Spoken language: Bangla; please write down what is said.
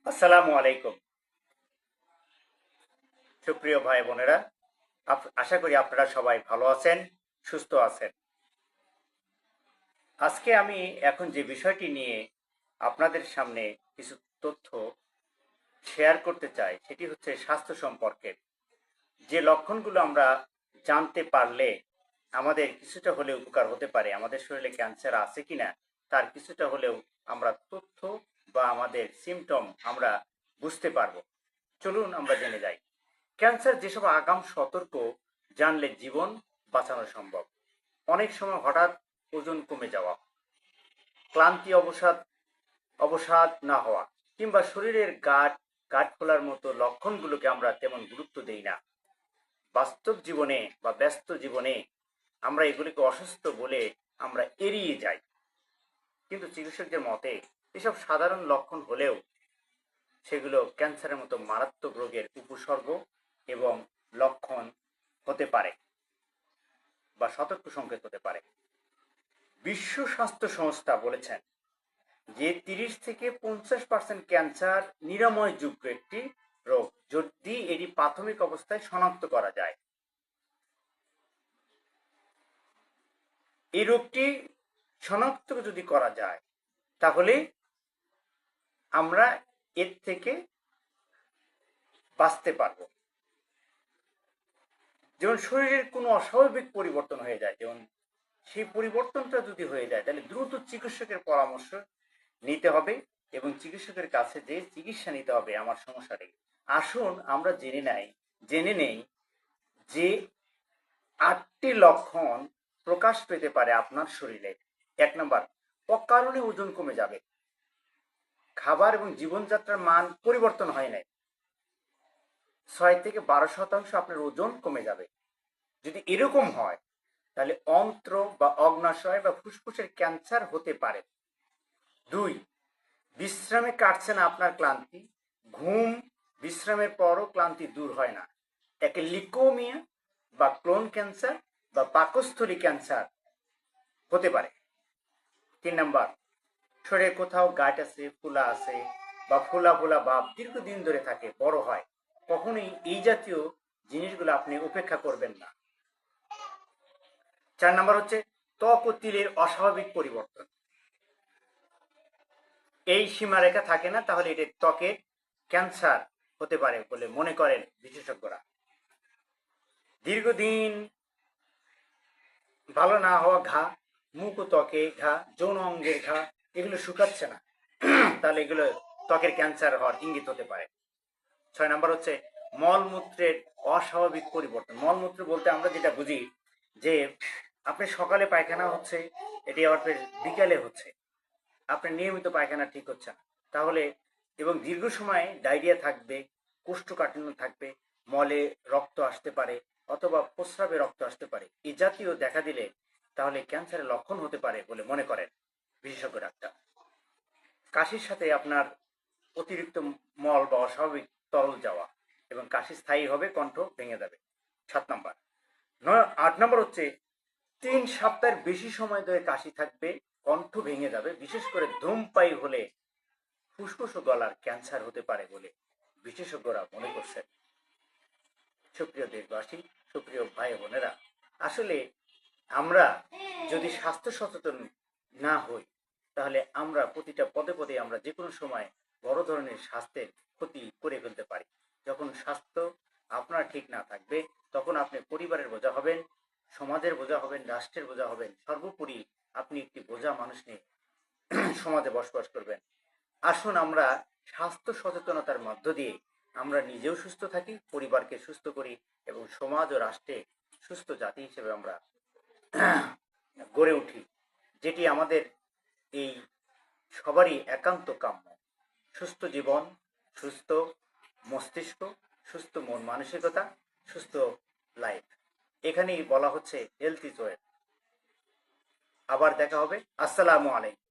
আসসালামু আলাইকুম সুপ্রিয় ভাই বোনেরা। আশা করি আপনারা সবাই ভালো আছেন, সুস্থ আছেন। আজকে আমি এখন যে বিষয়টি নিয়ে আপনাদের সামনে কিছু তথ্য শেয়ার করতে চাই সেটি হচ্ছে স্বাস্থ্য সম্পর্কে। যে লক্ষণগুলো আমরা জানতে পারলে আমাদের কিছুটা হলেও উপকার হতে পারে, আমাদের শরীরে ক্যান্সার আছে কিনা তার কিছুটা হলেও আমরা তথ্য বা আমাদের সিমটম আমরা বুঝতে পারবো। চলুন আমরা জেনে যাই। ক্যান্সার যেসব আগাম সতর্ক জানলে জীবন বাঁচানো সম্ভব। অনেক সময় হঠাৎ ওজন কমে যাওয়া, ক্লান্তি, অবসাদ অবসাদ না হওয়া কিংবা শরীরের গাঁট খোলার মতো লক্ষণগুলোকে আমরা তেমন গুরুত্ব দেই না। বাস্তব জীবনে বা ব্যস্ত জীবনে আমরা এগুলিকে অসুস্থ বলে আমরা এড়িয়ে যাই। কিন্তু চিকিৎসকদের মতে এসব সাধারণ লক্ষণ হলেও সেগুলো ক্যান্সারের মতো মারাত্মক রোগের উপসর্গ এবং লক্ষণ হতে পারে বা সতর্ক সংকেত হতে পারে। বিশ্ব স্বাস্থ্য সংস্থা বলেছেন যে 30 থেকে 50% ক্যান্সার নিরাময়যোগ্য একটি রোগ যদি এটি প্রাথমিক অবস্থায় শনাক্ত করা যায়। এই রোগটি শনাক্ত যদি করা যায় তাহলে আমরা এর থেকে বাঁচতে পারবো। যেমন শরীরের কোনো অস্বাভাবিক পরিবর্তন হয়ে যায়, যেমন সেই পরিবর্তনটা যদি হয়ে যায় তাহলে দ্রুত চিকিৎসকের পরামর্শ নিতে হবে এবং চিকিৎসকের কাছে যে চিকিৎসা নিতে হবে আমার সমস্যাটি। আসুন আমরা জেনে নেই যে 8টি লক্ষণ প্রকাশ পেতে পারে আপনার শরীরে। 1 নম্বর, অকারণে ওজন কমে যাবে, খাবার এবং জীবনযাত্রার মান পরিবর্তন হয় নাই, 6 থেকে 12% আপনার ওজন কমে যাবে। যদি এরকম হয় তাহলে অন্ত্র বা অগ্নাশয় বা ফুসফুসের ক্যান্সার হতে পারে। 2, বিশ্রামে কাটছে না আপনার ক্লান্তি, ঘুম বিশ্রামের পরও ক্লান্তি দূর হয় না, একে লিকোমিয়া বা ক্লোন ক্যান্সার বা পাকস্থলী ক্যান্সার হতে পারে। 3 নাম্বার, শরীরে কোথাও গাঁট আছে, ফুলা আছে বা ফোলা ফোলা ভাব দীর্ঘদিন ধরে থাকে, বড় হয়, কখনোই এই জাতীয় জিনিসগুলো আপনি উপেক্ষা করবেন না। 4 নাম্বার হচ্ছে ত্বক ও তিলের অস্বাভাবিক পরিবর্তন। এই সীমারেখা থাকে না, তাহলে এটা ত্বকের ক্যান্সার হতে পারে বলে মনে করেন বিশেষজ্ঞরা। দীর্ঘদিন ভালো না হওয়া ঘা, মুখ ও ত্বকে ঘা, যৌন অঙ্গের ঘা, এগুলো শুকাচ্ছে না, তাহলে এগুলো ত্বকের ক্যান্সার হওয়ার ইঙ্গিত হতে পারে। 6 নাম্বার হচ্ছে মলমূত্রের অস্বাভাবিক পরিবর্তন। মলমূত্র বলতে আমরা যেটা বুঝি যে আপনি সকালে পায়খানা হচ্ছে, এটি আবার বিকালে হচ্ছে, আপনার নিয়মিত পায়খানা ঠিক হচ্ছে না, তাহলে এবং দীর্ঘ সময় ডায়রিয়া থাকবে, কোষ্ঠকাঠিন্য থাকবে, মলে রক্ত আসতে পারে অথবা প্রস্রাবে রক্ত আসতে পারে, এই জাতীয় দেখা দিলে তাহলে ক্যান্সারের লক্ষণ হতে পারে বলে মনে করেন বিশেষজ্ঞ ডাক্তার। কাশির সাথে আপনার অতিরিক্ত মল বা অস্বাভাবিক তরল যাওয়া এবং কাশি স্থায়ী হবে, কণ্ঠ ভেঙে যাবে। 7 নম্বর। 8 নম্বর হচ্ছে 3 সপ্তাহের বেশি সময় ধরে কাশি থাকবে, কণ্ঠ ভেঙে যাবে, বিশেষ করে ধূমপায়ী হলে ফুসফুস ও গলার ক্যান্সার হতে পারে বলে বিশেষজ্ঞরা মনে করছেন। সুপ্রিয় দেশবাসী, সুপ্রিয় ভাই বোনেরা, আসলে আমরা যদি স্বাস্থ্য সচেতন না হই তাহলে আমরা প্রতিটা পদে পদে আমরা যে কোনো সময় বড় ধরনের স্বাস্থ্যের ক্ষতি করে ফেলতে পারি। যখন স্বাস্থ্য আপনার ঠিক না থাকবে তখন আপনি পরিবারের বোঝা হবেন, সমাজের বোঝা হবেন, রাষ্ট্রের বোঝা হবেন, সর্বোপরি আপনি একটি বোঝা মানুষ নিয়ে সমাজে বসবাস করবেন। আসুন আমরা স্বাস্থ্য সচেতনতার মধ্য দিয়ে আমরা নিজেও সুস্থ থাকি, পরিবারকে সুস্থ করি এবং সমাজ ও রাষ্ট্রে সুস্থ জাতি হিসেবে আমরা গড়ে উঠি, যেটি আমাদের এই সবারই একান্ত কাম্য। সুস্থ জীবন, সুস্থ মস্তিষ্ক, সুস্থ মন মানসিকতা, সুস্থ লাইফ, এখানেই বলা হচ্ছে হেলথ ইজ ওয়েলথ। আবার দেখা হবে। আসসালামু আলাইকুম।